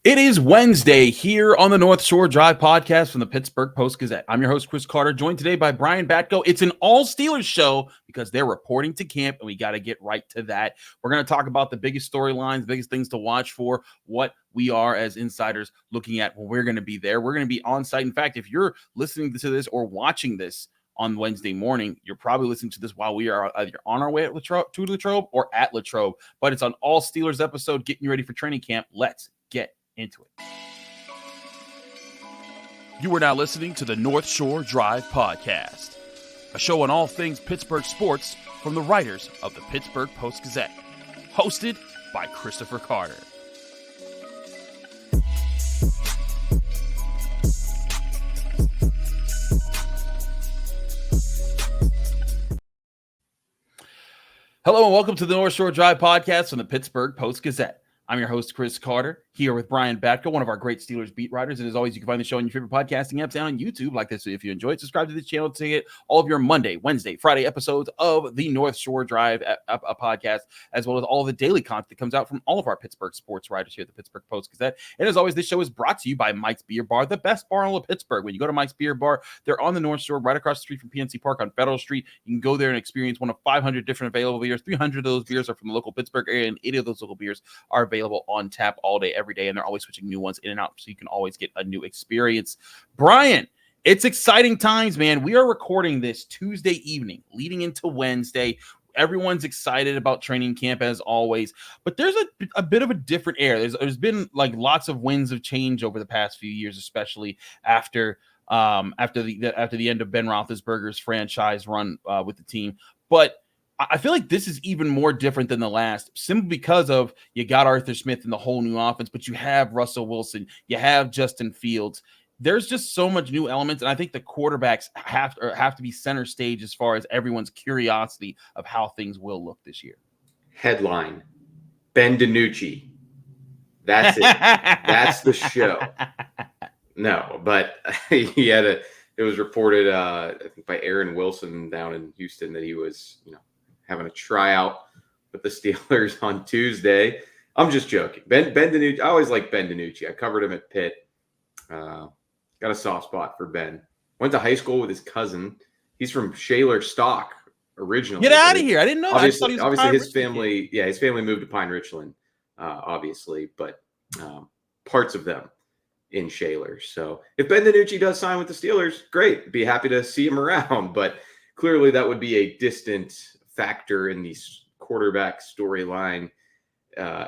It is Wednesday here on the North Shore Drive podcast from the Pittsburgh Post-Gazette. I'm your host, Chris Carter, joined today by Brian Batko. It's an all-Steelers show because they're reporting to camp, and we got to get right to that. We're going to talk about the biggest storylines, biggest things to watch for, what we are as insiders looking at when we're going to be there. We're going to be on site. In fact, if you're listening to this or watching this on Wednesday morning, you're probably listening to this while we are either on our way to Latrobe or at Latrobe. But it's an all-Steelers episode, getting you ready for training camp. Let's get into it. You are now listening to the North Shore Drive podcast, a show on all things Pittsburgh sports from the writers of the Pittsburgh Post-Gazette, hosted by Christopher Carter. Hello and welcome to the North Shore Drive podcast from the Pittsburgh Post-Gazette. I'm your host, Chris Carter, here with Brian Batko, one of our great Steelers beat writers. And as always, you can find the show on your favorite podcasting apps and on YouTube. Like this, if you enjoy it, subscribe to this channel to get all of your Monday, Wednesday, Friday episodes of the North Shore Drive a podcast, as well as all of the daily content that comes out from all of our Pittsburgh sports writers here at the Pittsburgh Post-Gazette. And as always, this show is brought to you by Mike's Beer Bar, the best bar in all of Pittsburgh. When you go to Mike's Beer Bar, they're on the North Shore, right across the street from PNC Park on Federal Street. You can go there and experience one of 500 different available beers. 300 of those beers are from the local Pittsburgh area, and 80 of those local beers are available on tap all day, every day, and they're always switching new ones in and out, so you can always get a new experience. Brian, it's exciting times, man. We are recording this Tuesday evening, leading into Wednesday. Everyone's excited about training camp as always, but there's a bit of a different air. There's been like lots of winds of change over the past few years, especially after the end of Ben Roethlisberger's franchise run with the team, but I feel like this is even more different than the last, simply because of you got Arthur Smith and the whole new offense, but you have Russell Wilson, you have Justin Fields. There's just so much new elements, and I think the quarterbacks have to be center stage as far as everyone's curiosity of how things will look this year. Headline: Ben DiNucci. That's it. That's the show. No, but it was reported, I think by Aaron Wilson down in Houston, that he was, having a tryout with the Steelers on Tuesday. I'm just joking. Ben DiNucci. I always like Ben DiNucci. I covered him at Pitt. Got a soft spot for Ben. Went to high school with his cousin. He's from Shaler Stock originally. Get out of here! I didn't know. Obviously, his family. Yeah, his family moved to Pine Richland, obviously, but parts of them in Shaler. So if Ben DiNucci does sign with the Steelers, great. Be happy to see him around. But clearly, that would be a distant factor in the quarterback storyline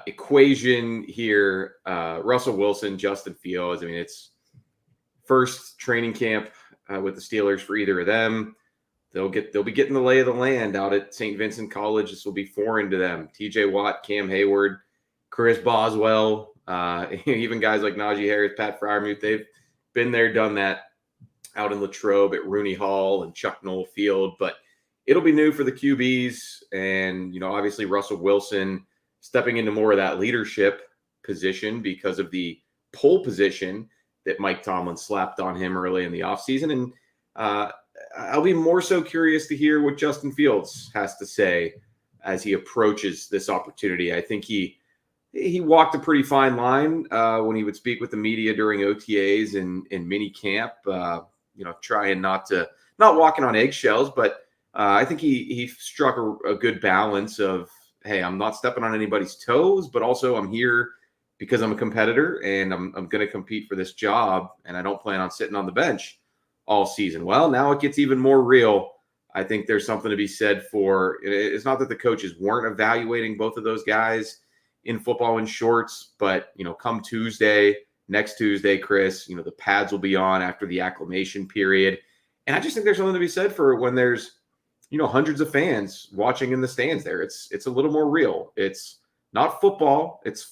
equation here. Russell Wilson, Justin Fields. I mean, it's first training camp with the Steelers for either of them. They'll be getting the lay of the land out at St. Vincent College. This will be foreign to them. TJ Watt, Cam Hayward, Chris Boswell, even guys like Najee Harris, Pat Freiermuth. They've been there, done that out in Latrobe at Rooney Hall and Chuck Noll Field, but it'll be new for the QBs, and obviously Russell Wilson stepping into more of that leadership position because of the pole position that Mike Tomlin slapped on him early in the offseason. And I'll be more so curious to hear what Justin Fields has to say as he approaches this opportunity. I think he walked a pretty fine line when he would speak with the media during OTAs and mini camp, trying not walking on eggshells, but I think he struck a good balance of, hey, I'm not stepping on anybody's toes, but also I'm here because I'm a competitor and I'm going to compete for this job, and I don't plan on sitting on the bench all season. Well, now it gets even more real. I think there's something to be said for, it's not that the coaches weren't evaluating both of those guys in football in shorts, but, come next Tuesday, Chris, the pads will be on after the acclimation period. And I just think there's something to be said for when there's, hundreds of fans watching in the stands there. It's a little more real. It's not football. It's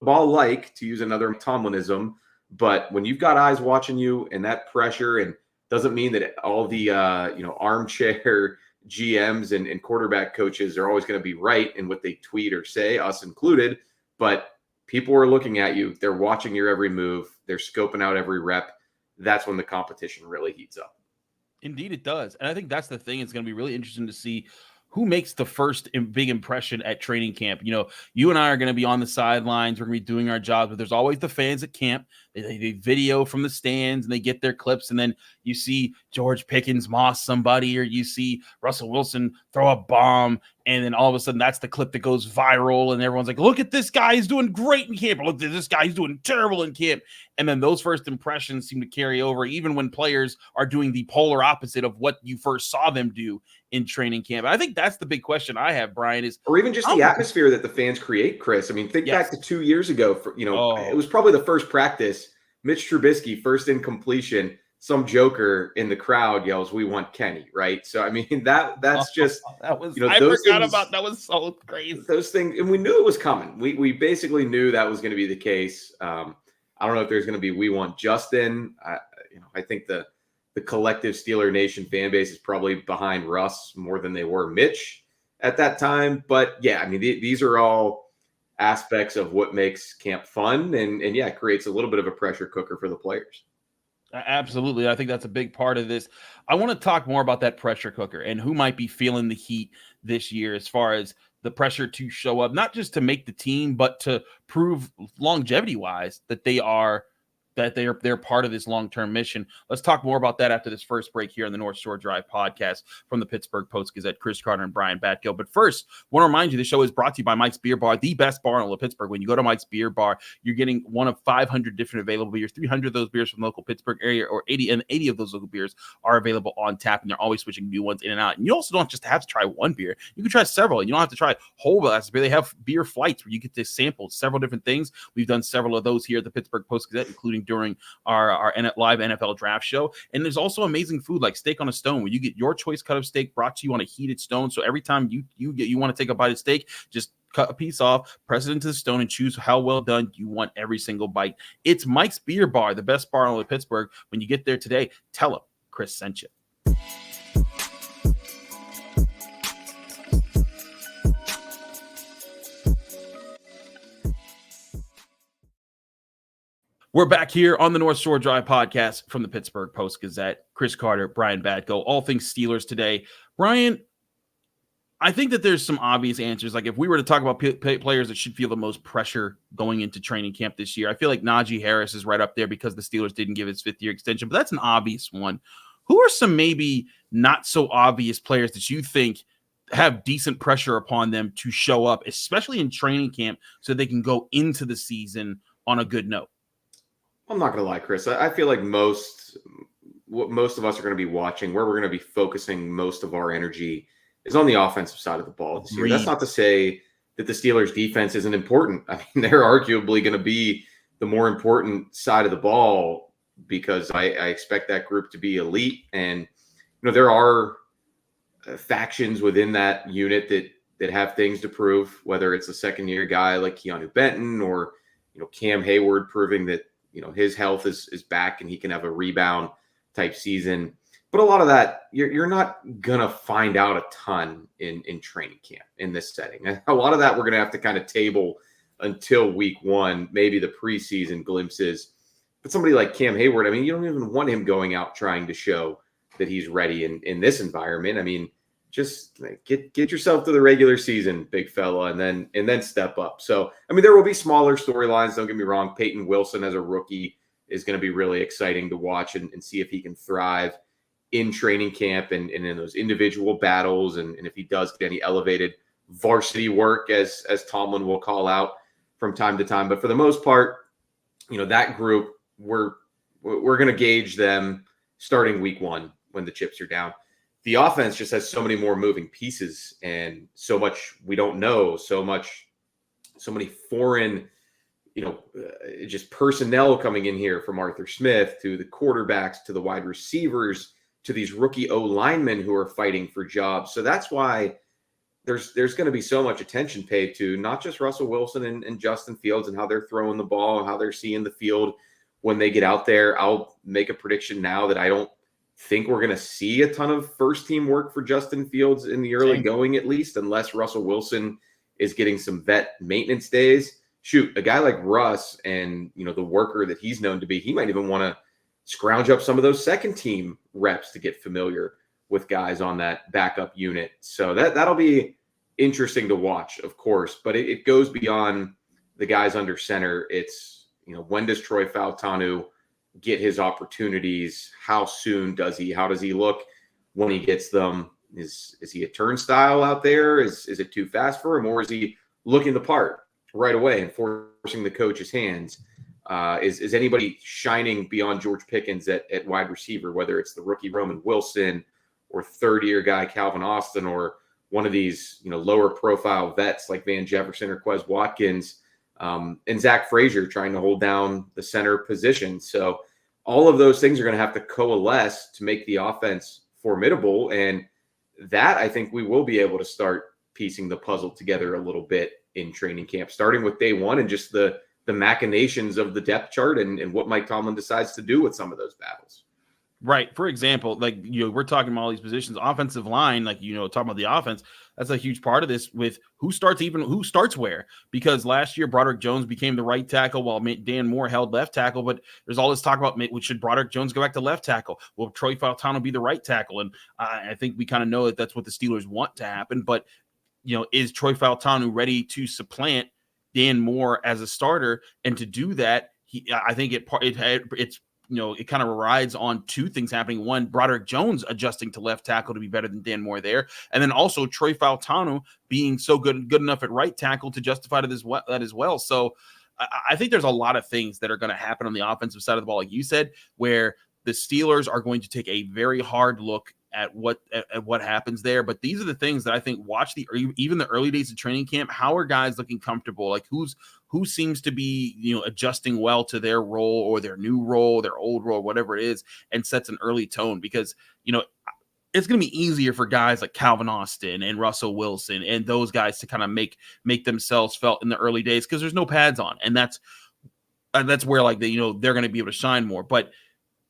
football-like, to use another Tomlinism. But when you've got eyes watching you and that pressure, and doesn't mean that all the, armchair GMs and quarterback coaches are always going to be right in what they tweet or say, us included. But people are looking at you. They're watching your every move. They're scoping out every rep. That's when the competition really heats up. Indeed, it does. And I think that's the thing. It's going to be really interesting to see who makes the first big impression at training camp? You know, you and I are going to be on the sidelines. We're going to be doing our jobs, but there's always the fans at camp. They video from the stands and they get their clips. And then you see George Pickens moss somebody, or you see Russell Wilson throw a bomb. And then all of a sudden that's the clip that goes viral. And everyone's like, look at this guy. He's doing great in camp. Look at this guy. He's doing terrible in camp. And then those first impressions seem to carry over, even when players are doing the polar opposite of what you first saw them do in training camp. I think that's the big question I have, Brian, is, or even just the atmosphere that the fans create, Chris. I mean, think back to 2 years ago. It was probably the first practice. Mitch Trubisky, first incompletion. Some joker in the crowd yells, "We want Kenny!" Right? So I mean, that's just that was. I forgot about that. Was so crazy. Those things, and we knew it was coming. We basically knew that was going to be the case. I don't know if there's going to be "We want Justin." I think the collective Steeler Nation fan base is probably behind Russ more than they were Mitch at that time. But yeah, I mean, these are all aspects of what makes camp fun, and yeah, it creates a little bit of a pressure cooker for the players. Absolutely. I think that's a big part of this. I want to talk more about that pressure cooker and who might be feeling the heat this year as far as the pressure to show up, not just to make the team, but to prove longevity wise that they're part of this long-term mission. Let's talk more about that after this first break here on the North Shore Drive podcast from the Pittsburgh Post-Gazette. Chris Carter and Brian Batko. But first, I want to remind you, the show is brought to you by Mike's Beer Bar, the best bar in all of Pittsburgh. When you go to Mike's Beer Bar, you're getting one of 500 different available beers, 300 of those beers from the local Pittsburgh area, or 80 of those local beers are available on tap, and they're always switching new ones in and out. And you also don't just have to try one beer. You can try several, and you don't have to try whole glass of beer. They have beer flights where you get to sample several different things. We've done several of those here at the Pittsburgh Post-Gazette, including during our live NFL draft show. And there's also amazing food like Steak on a Stone, where you get your choice cut of steak brought to you on a heated stone. So every time you want to take a bite of steak, just cut a piece off, press it into the stone, and choose how well done you want every single bite. It's Mike's Beer Bar, the best bar in all of Pittsburgh. When you get there today, tell them Chris sent you. We're back here on the North Shore Drive podcast from the Pittsburgh Post-Gazette. Chris Carter, Brian Batko, all things Steelers today. Brian, I think that there's some obvious answers. Like if we were to talk about players that should feel the most pressure going into training camp this year, I feel like Najee Harris is right up there because the Steelers didn't give his fifth-year extension, but that's an obvious one. Who are some maybe not so obvious players that you think have decent pressure upon them to show up, especially in training camp, so they can go into the season on a good note? I'm not going to lie, Chris. I feel like what most of us are going to be watching, where we're going to be focusing most of our energy, is on the offensive side of the ball this year. That's not to say that the Steelers' defense isn't important. I mean, they're arguably going to be the more important side of the ball because I expect that group to be elite. And there are factions within that unit that have things to prove, whether it's a second-year guy like Keanu Benton or Cam Hayward proving that his health is back and he can have a rebound type season. But a lot of that, you're not going to find out a ton in training camp in this setting. A lot of that we're going to have to kind of table until week one, maybe the preseason glimpses. But somebody like Cam Hayward, I mean, you don't even want him going out trying to show that he's ready in this environment. I mean, just get yourself to the regular season, big fella, and then step up. So, I mean, there will be smaller storylines. Don't get me wrong. Peyton Wilson as a rookie is going to be really exciting to watch and see if he can thrive in training camp and in those individual battles. And if he does get any elevated varsity work, as Tomlin will call out from time to time. But for the most part, that group, we're going to gauge them starting week one when the chips are down. The offense just has so many more moving pieces and so much we don't know, so many foreign, just personnel coming in here from Arthur Smith to the quarterbacks, to the wide receivers, to these rookie O-linemen who are fighting for jobs. So that's why there's going to be so much attention paid to not just Russell Wilson and Justin Fields and how they're throwing the ball, how they're seeing the field when they get out there. I'll make a prediction now that I don't think we're going to see a ton of first-team work for Justin Fields in the early going, at least, unless Russell Wilson is getting some vet maintenance days. Shoot, a guy like Russ and, the worker that he's known to be, he might even want to scrounge up some of those second-team reps to get familiar with guys on that backup unit. So that'll be interesting to watch, of course, but it goes beyond the guys under center. It's, when does Troy Fautanu get his opportunities? How soon does he? How does he look when he gets them? Is he a turnstile out there? Is it too fast for him, or is he looking the part right away and forcing the coach's hands? Is anybody shining beyond George Pickens at wide receiver, whether it's the rookie Roman Wilson or third-year guy Calvin Austin, or one of these lower profile vets like Van Jefferson or Quez Watkins, and Zach Frazier trying to hold down the center position. So all of those things are going to have to coalesce to make the offense formidable, and that I think we will be able to start piecing the puzzle together a little bit in training camp, starting with day one and just the machinations of the depth chart and what Mike Tomlin decides to do with some of those battles. Right. For example, we're talking about all these positions, offensive line, talking about the offense. That's a huge part of this with who starts where, because last year Broderick Jones became the right tackle while Dan Moore held left tackle. But there's all this talk about, should Broderick Jones go back to left tackle? Will Troy Fautanu be the right tackle? And I think we kind of know that that's what the Steelers want to happen. But, is Troy Fautanu ready to supplant Dan Moore as a starter? And to do that, I think it's it kind of rides on two things happening. One, Broderick Jones adjusting to left tackle to be better than Dan Moore there. And then also Troy Fautanu being so good enough at right tackle to justify that as well. So I think there's a lot of things that are going to happen on the offensive side of the ball, like you said, where the Steelers are going to take a very hard look at what happens there. But these are the things that I think even the early days of training camp. How are guys looking comfortable? Like who seems to be, adjusting well to their role or their new role, their old role, whatever it is, and sets an early tone, because, it's going to be easier for guys like Calvin Austin and Russell Wilson and those guys to kind of make themselves felt in the early days, because there's no pads on. And that's where they're going to be able to shine more. But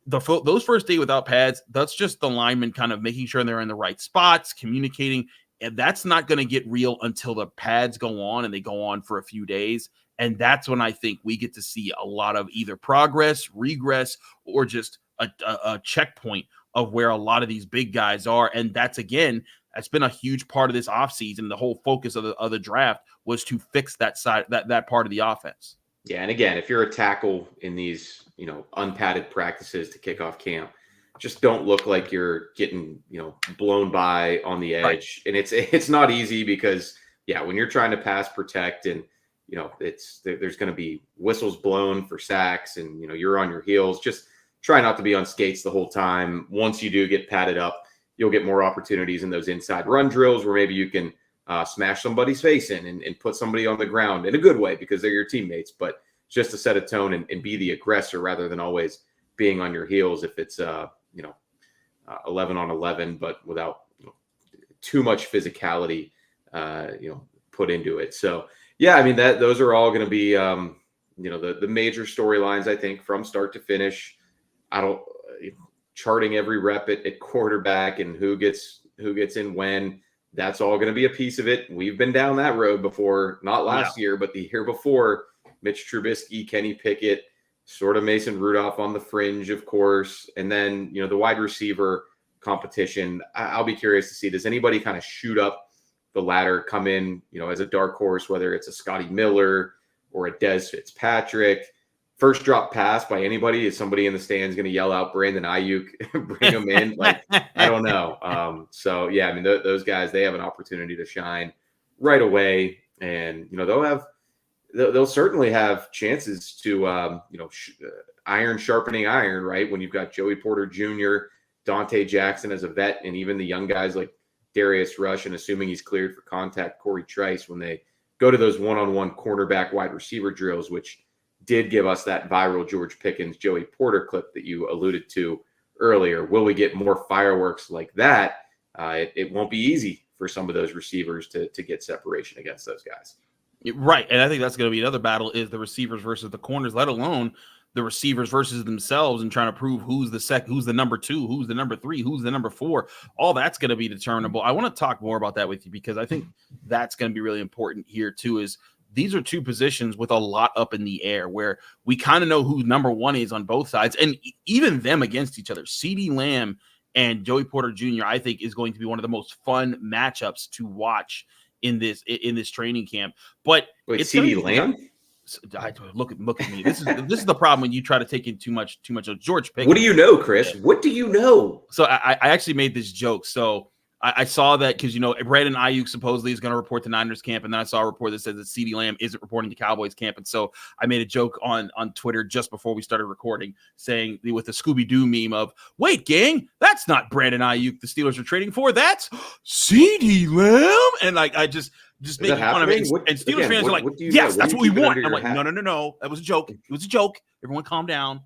those first day without pads, that's just the linemen kind of making sure they're in the right spots, communicating, and that's not going to get real until the pads go on, and they go on for a few days. And that's when I think we get to see a lot of either progress, regress, or just a checkpoint of where a lot of these big guys are. And that's been a huge part of this offseason. The whole focus of the draft was to fix that side, that part of the offense. Yeah, and again, if you're a tackle in these, unpadded practices to kick off camp, just don't look like you're getting, blown by on the edge. Right. And it's not easy because, when you're trying to pass protect and, there's going to be whistles blown for sacks and, you're on your heels. Just try not to be on skates the whole time. Once you do get padded up, you'll get more opportunities in those inside run drills where maybe you can smash somebody's face in and put somebody on the ground in a good way because they're your teammates, but just to set a tone and be the aggressor rather than always being on your heels if it's 11 on 11, but without too much physicality put into it. So those are all going to be the major storylines, I think, from start to finish. Charting every rep at quarterback and who gets in when. That's all going to be a piece of it. We've been down that road before, not last year, but the year before. Mitch Trubisky, Kenny Pickett, sort of Mason Rudolph on the fringe, of course. And then, the wide receiver competition. I'll be curious to see, does anybody kind of shoot up the ladder, come in, as a dark horse, whether it's a Scotty Miller or a Dez Fitzpatrick. First drop pass by anybody, is somebody in the stands going to yell out Brandon Ayuk, bring him in? I don't know. Those guys, they have an opportunity to shine right away. And, they'll certainly have chances to, iron sharpening iron, right? When you've got Joey Porter Jr., Dante Jackson as a vet, and even the young guys like Darius Rush, and assuming he's cleared for contact, Corey Trice, when they go to those one-on-one cornerback wide receiver drills, which did give us that viral George Pickens, Joey Porter clip that you alluded to earlier. Will we get more fireworks like that? It won't be easy for some of those receivers to get separation against those guys. Right. And I think that's going to be another battle, is the receivers versus the corners, let alone the receivers versus themselves, and trying to prove who's the number 2, who's the number 3, who's the number 4. All that's going to be determinable. I want to talk more about that with you, because I think that's going to be really important here too, is these are two positions with a lot up in the air, where we kind of know who number 1 is on both sides, and even them against each other. CeeDee Lamb And Joey Porter Jr., I think, is going to be one of the most fun matchups to watch in this training camp. But wait, it's CeeDee Lamb? Look at me. This is the problem when you try to take in too much of George Pickens. What do you know, Chris? What do you know? So I actually made this joke. So I saw that because, Brandon Ayuk supposedly is going to report to Niners camp. And then I saw a report that says that CeeDee Lamb isn't reporting to Cowboys camp. And so I made a joke on Twitter just before we started recording saying with the Scooby-Doo meme of, wait, gang, that's not Brandon Ayuk the Steelers are trading for. That's CeeDee Lamb. And I just making fun of it. And Steelers fans are like, yes, that's what we want. I'm like, no. That was a joke. It was a joke. Everyone calm down.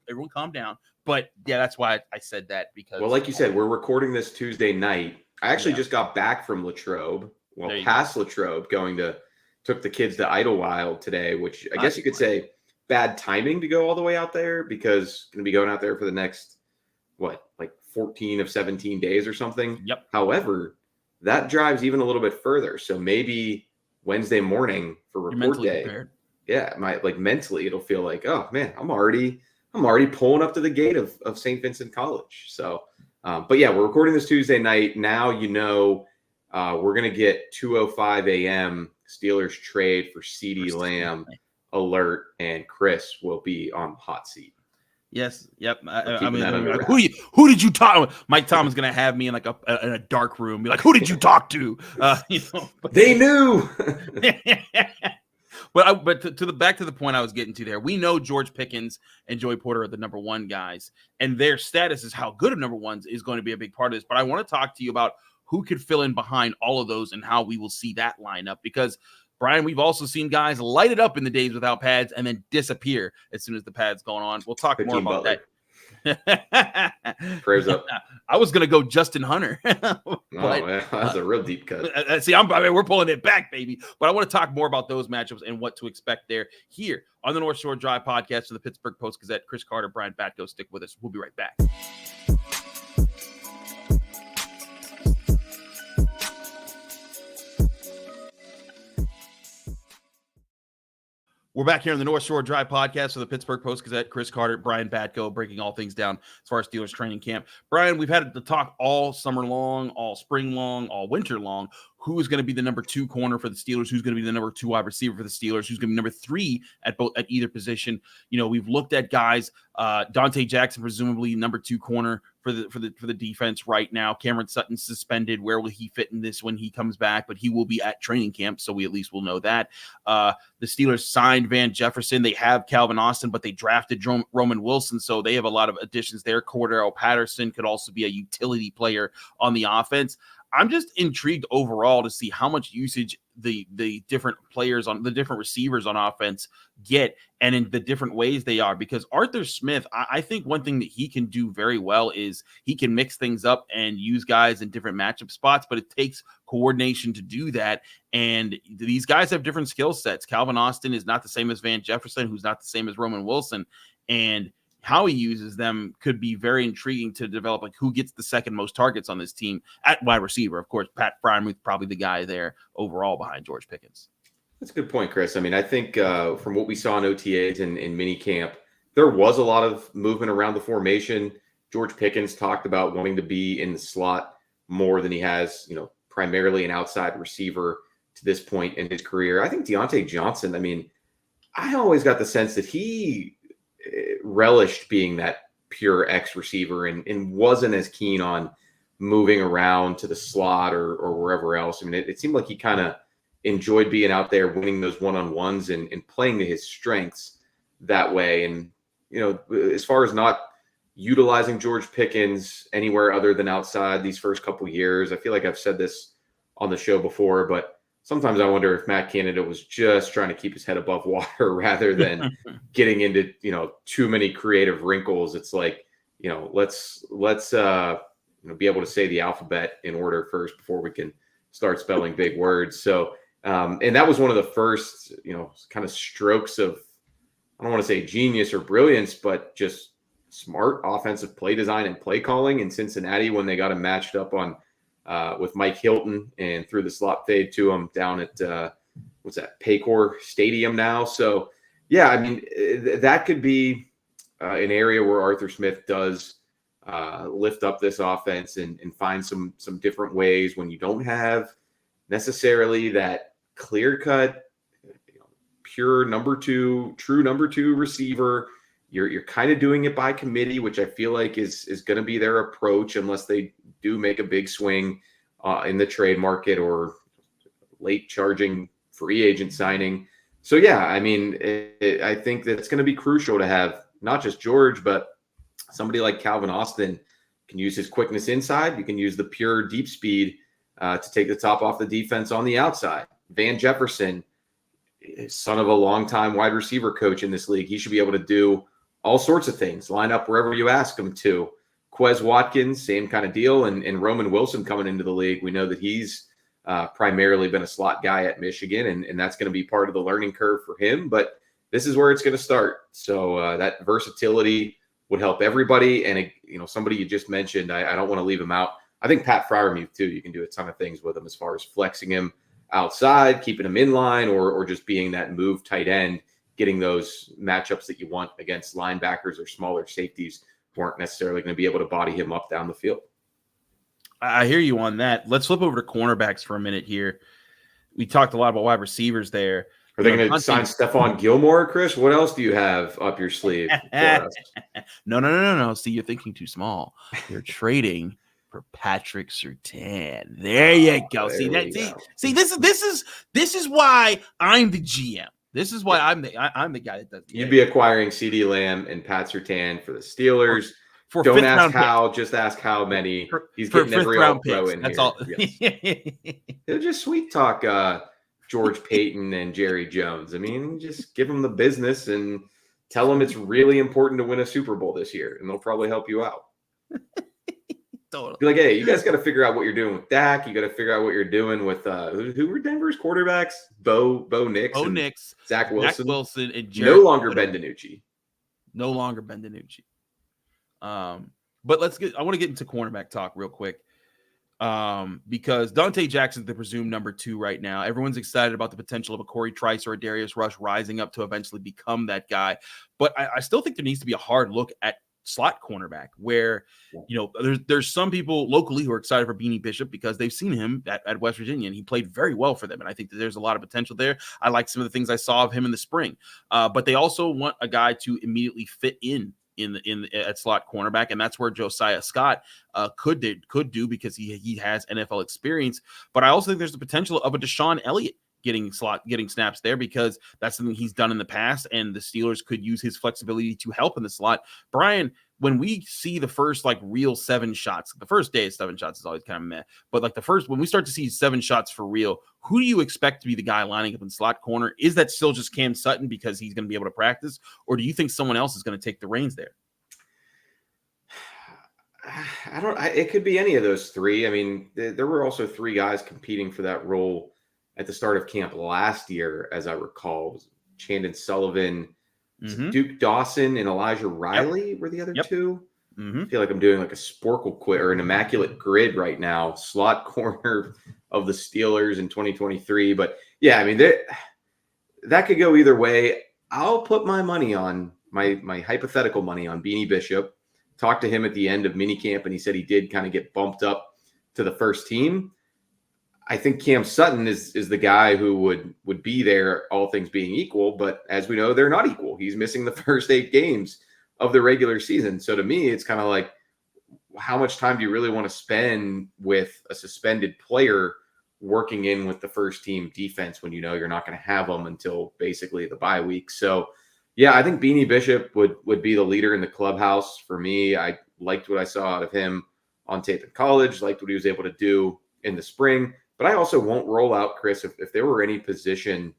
Everyone calm down. But yeah, that's why I said that because. Well, like you said, we're recording this Tuesday night. I actually just got back from Latrobe. Well, past Latrobe, took the kids to Idlewild today, which I guess you could say bad timing to go all the way out there because going to be going out there for the next, 14 of 17 days or something. Yep. However, that drives even a little bit further. So maybe Wednesday morning for report day. Prepared. Yeah, mentally it'll feel like, oh man, I'm already pulling up to the gate of St. Vincent College. So, but yeah, we're recording this Tuesday night. Now, we're going to get 2:05 a.m. Steelers trade for CeeDee Lamb alert, and Chris will be on the hot seat. Yes. Yep. Who did you talk? Mike Tom is going to have me in in a dark room. Be like, who did you talk to? They knew. But back to the point I was getting to there. We know George Pickens and Joey Porter are the number one guys, and their status is how good of number ones is going to be a big part of this. But I want to talk to you about who could fill in behind all of those and how we will see that lineup because, Brian, we've also seen guys light it up in the days without pads and then disappear as soon as the pad's going on. We'll talk more about that. Prayers up. I was going to go Justin Hunter. That's a real deep cut. See, we're pulling it back, baby. But I want to talk more about those matchups and what to expect there here on the North Shore Drive podcast for the Pittsburgh Post-Gazette. Chris Carter, Brian Batko, stick with us. We'll be right back. We're back here on the North Shore Drive podcast for the Pittsburgh Post-Gazette. Chris Carter, Brian Batko, breaking all things down as far as Steelers training camp. Brian, we've had to talk all summer long, all spring long, all winter long. Who is going to be the number 2 corner for the Steelers? Who's going to be the number 2 wide receiver for the Steelers? Who's going to be number 3 at either position? We've looked at guys. Dante Jackson, presumably number 2 corner for the defense right now. Cameron Sutton suspended. Where will he fit in this when he comes back? But he will be at training camp, so we at least will know that. The Steelers signed Van Jefferson. They have Calvin Austin, but they drafted Roman Wilson, so they have a lot of additions there. Cordero Patterson could also be a utility player on the offense. I'm just intrigued overall to see how much usage the different players on the different receivers on offense get and in the different ways they are, because Arthur Smith, I think one thing that he can do very well is he can mix things up and use guys in different matchup spots, but it takes coordination to do that. And these guys have different skill sets. Calvin Austin is not the same as Van Jefferson, who's not the same as Roman Wilson. And how he uses them could be very intriguing to develop, who gets the second most targets on this team at wide receiver. Of course, Pat Freiermuth probably the guy there overall behind George Pickens. That's a good point, Chris. I mean, I think from what we saw in OTAs and in mini camp, there was a lot of movement around the formation. George Pickens talked about wanting to be in the slot more than he has, primarily an outside receiver to this point in his career. I think Deontay Johnson, I always got the sense that he relished being that pure X receiver and wasn't as keen on moving around to the slot or wherever else. It seemed like he kind of enjoyed being out there, winning those one-on-ones and playing to his strengths that way. And, as far as not utilizing George Pickens anywhere other than outside these first couple years, I feel like I've said this on the show before, but sometimes I wonder if Matt Canada was just trying to keep his head above water rather than getting into, too many creative wrinkles. It's like, let's be able to say the alphabet in order first before we can start spelling big words. So, and that was one of the first, kind of strokes of, I don't want to say genius or brilliance, but just smart offensive play design and play calling in Cincinnati when they got him matched up on with Mike Hilton and threw the slot fade to him down at Paycor Stadium now. So yeah, that could be an area where Arthur Smith does lift up this offense and find some different ways when you don't have necessarily that clear-cut, pure true number two receiver. You're kind of doing it by committee, which I feel like is going to be their approach unless they do make a big swing in the trade market or late charging free agent signing. So, yeah, I mean, I think that it's going to be crucial to have not just George, but somebody like Calvin Austin can use his quickness inside. You can use the pure deep speed to take the top off the defense on the outside. Van Jefferson, son of a longtime wide receiver coach in this league, he should be able to do all sorts of things, line up wherever you ask him to. Quez Watkins, same kind of deal. And Roman Wilson coming into the league, we know that he's primarily been a slot guy at Michigan, and that's going to be part of the learning curve for him. But this is where it's going to start. So that versatility would help everybody. And, somebody you just mentioned, I don't want to leave him out. I think Pat Freiermuth, too, you can do a ton of things with him as far as flexing him outside, keeping him in line, or just being that move tight end, getting those matchups that you want against linebackers or smaller safeties who aren't necessarily going to be able to body him up down the field. I hear you on that. Let's flip over to cornerbacks for a minute here. We talked a lot about wide receivers there. Are they going to sign Stephon Gilmore, Chris? What else do you have up your sleeve for us? No. See, you're thinking too small. You're trading for Patrick Surtain. There you go. See, this is why I'm the GM. This is why I'm the guy that does. You'd be acquiring CeeDee Lamb and Pat Surtain for the Steelers. Don't ask how, just ask how many. He's getting every all-pro in That's here. all. Yes. He'll just sweet talk George Payton and Jerry Jones. I mean, just give them the business and tell them it's really important to win a Super Bowl this year, and they'll probably help you out. Totally. Be like, hey, you guys got to figure out what you're doing with Dak. You got to figure out what you're doing with who were Denver's quarterbacks? Bo Nix, Zach Wilson, and Jared no longer Ben DiNucci. No longer Ben DiNucci. But I want to get into cornerback talk real quick. Because Dante Jackson's the presumed number 2 right now. Everyone's excited about the potential of a Corey Trice or a Darius Rush rising up to eventually become that guy. But I still think there needs to be a hard look at slot cornerback where, there's some people locally who are excited for Beanie Bishop because they've seen him at West Virginia and he played very well for them. And I think that there's a lot of potential there. I like some of the things I saw of him in the spring. But they also want a guy to immediately fit in at slot cornerback, and that's where Josiah Scott could do because he has NFL experience. But I also think there's the potential of a Deshaun Elliott getting snaps there because that's something he's done in the past, and the Steelers could use his flexibility to help in the slot. Brian, when we see the first real 7 shots, the first day of 7 shots is always kind of meh, but when we start to see 7 shots for real, who do you expect to be the guy lining up in slot corner? Is that still just Cam Sutton because he's going to be able to practice, or do you think someone else is going to take the reins there? It could be any of those 3. I mean, there were also 3 guys competing for that role at the start of camp last year, as I recall. It was Chandon Sullivan, Duke Dawson, and Elijah Riley were the other 2. I feel like I'm doing like a Sporkle quiz or an immaculate grid right now. Slot corner of the Steelers in 2023. But yeah, I mean, that could go either way. I'll put my money on my hypothetical money on Beanie Bishop. Talked to him at the end of minicamp, and he said he did kind of get bumped up to the first team. I think Cam Sutton is the guy who would be there, all things being equal. But as we know, they're not equal. He's missing the first 8 games of the regular season. So to me, it's kind of like, how much time do you really want to spend with a suspended player working in with the first team defense when you're not going to have them until basically the bye week? So yeah, I think Beanie Bishop would be the leader in the clubhouse for me. I liked what I saw out of him on tape in college, liked what he was able to do in the spring. But I also won't roll out, Chris, if there were any position,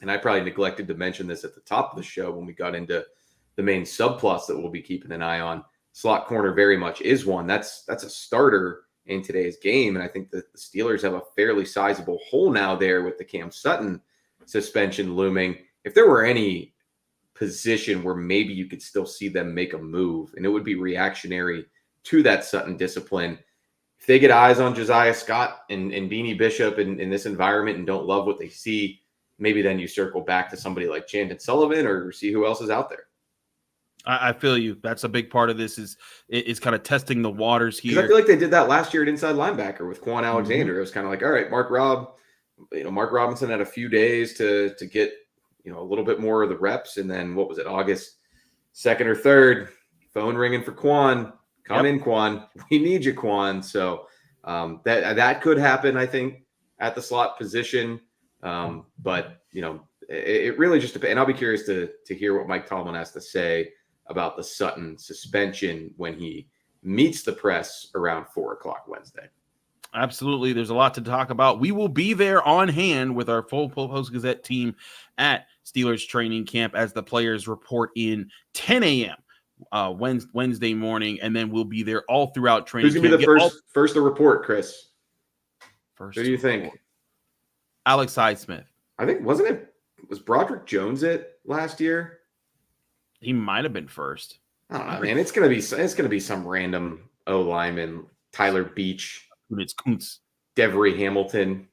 and I probably neglected to mention this at the top of the show when we got into the main subplots that we'll be keeping an eye on. Slot corner very much is one. That's a starter in today's game. And I think that the Steelers have a fairly sizable hole now there with the Cam Sutton suspension looming. If there were any position where maybe you could still see them make a move, and it would be reactionary to that Sutton discipline, if they get eyes on Josiah Scott and Beanie Bishop in this environment and don't love what they see, maybe then you circle back to somebody like Chandon Sullivan or see who else is out there. I feel you. That's a big part of this is kind of testing the waters here. Because I feel like they did that last year at inside linebacker with Quan Alexander. It was kind of like, all right, Mark Robinson had a few days to get, a little bit more of the reps. And then what was it, August 2nd or 3rd, phone ringing for Quan. Come in, Quan. We need you, Quan. So that could happen, I think, at the slot position. But, it really just depends. And I'll be curious to hear what Mike Tomlin has to say about the Sutton suspension when he meets the press around 4:00 Wednesday. Absolutely. There's a lot to talk about. We will be there on hand with our full Post-Gazette team at Steelers training camp as the players report in 10 a.m. Wednesday morning, and then we'll be there all throughout training camp. Who's going to be the first to report, Chris? Who do you think? Alex Highsmith. I think, was Broderick Jones it last year? He might have been first. I don't know, man. It's gonna be some random O lineman, Tyler Beach, It's Kuntz, Devery Hamilton,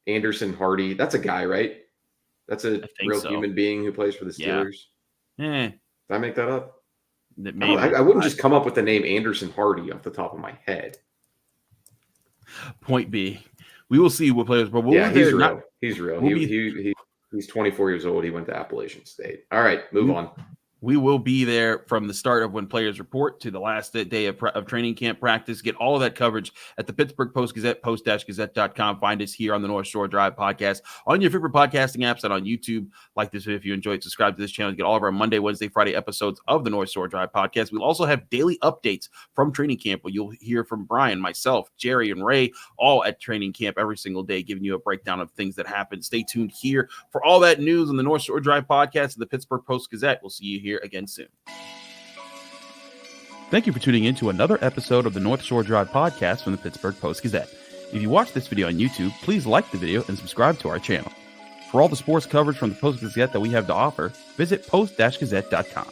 Anderson Hardy. That's a guy, right? That's a real human being who plays for the Steelers. Yeah. Did I make that up? Maybe. I wouldn't just come up with the name Anderson Hardy off the top of my head. Point B. We will see what players, but he's real. He's real. He's 24 years old. He went to Appalachian State. All right, move on. We will be there from the start of when players report to the last day of training camp practice. Get all of that coverage at the Pittsburgh Post-Gazette, post-gazette.com. Find us here on the North Shore Drive podcast, on your favorite podcasting apps, and on YouTube. Like this video if you enjoyed. Subscribe to this channel to get all of our Monday, Wednesday, Friday episodes of the North Shore Drive podcast. We'll also have daily updates from training camp where you'll hear from Brian, myself, Jerry, and Ray, all at training camp every single day, giving you a breakdown of things that happen. Stay tuned here for all that news on the North Shore Drive podcast and the Pittsburgh Post-Gazette. We'll see you here again soon. Thank you for tuning in to another episode of the North Shore Drive podcast from the Pittsburgh Post-Gazette. If you watch this video on YouTube, please like the video and subscribe to our channel. For all the sports coverage from the Post-Gazette that we have to offer, visit post-gazette.com.